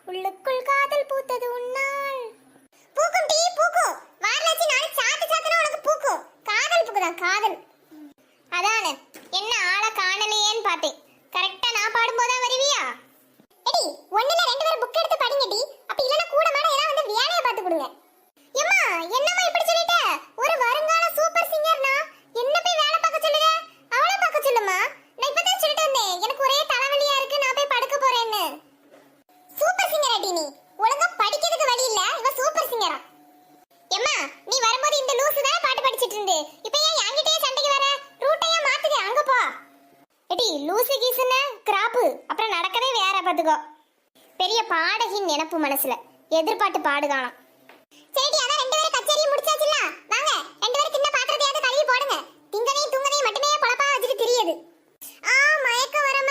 உள்ளுக்குள் காதல் பூத்தது உன்னால். பூக்கும் டீ பூக்கும். வாரலாச்சி நாளை சாத்து சாத்துனா உனக்கு பூக்கும். காதல் பூக்குதா காதல். அதானே என்ன ஆளை காணலையேன்னு பார்த்தேன். கரெக்டா நான் பாடும்போதா வருவியா? எடி ஒண்ணுல ரெண்டு பேரும் புக் எடுத்து படிங்கடி. அப்ப இல்லனா கூட மாட ஏதாவது வந்து வேலைய பார்த்து கொடுங்க. எம்மா என்னம்மா இப்படி சொல்லிட்ட? ஒரு வருங்கால சூப்பர் சிங்கர்னா என்ன போய் வேலை பார்க்க சொல்லுங்க. அவளை பார்க்க சொல்லுமா. நான் இப்பதான் சொல்லிட்டு வந்தேன் எனக்கு ஒரே தலைவலியா இருக்கு நான் போய் படுக்க போறேன்னு. சூப்பர் சிங்கர் அடி நீ. ஒழுங்கா படிக்கிறதுக்கு வழி இல்ல. இவ சூப்பர் சிங்கரா? எம்மா நீ வரும்போது இந்த லூசு தான் பாட்டு படிச்சிட்டு இருந்து. இப்போ ஏன் என்கிட்டயே சண்டைக்கு வர? ரூட்டையா மாத்துங்க அங்க போ. எடி லூசு கீசுன்னு கிராப்பு அப்புறம் நடக்கவே வேற பாத்துக்கோ. பெரிய பாடகின் நினைப்பு மனசுல எதிர்பார்த்து பாடுகாலாம். சரி அதான் ரெண்டு பேரும் கச்சேரி முடிச்சாச்சுல. வாங்க ரெண்டு பேரும் தின்ன பாத்திரத்தையாவது கழுவி போடுங்க. திங்கனையும் துங்கனையும் மட்டுமே பொழப்பா வச்சுட்டு தெரியுது.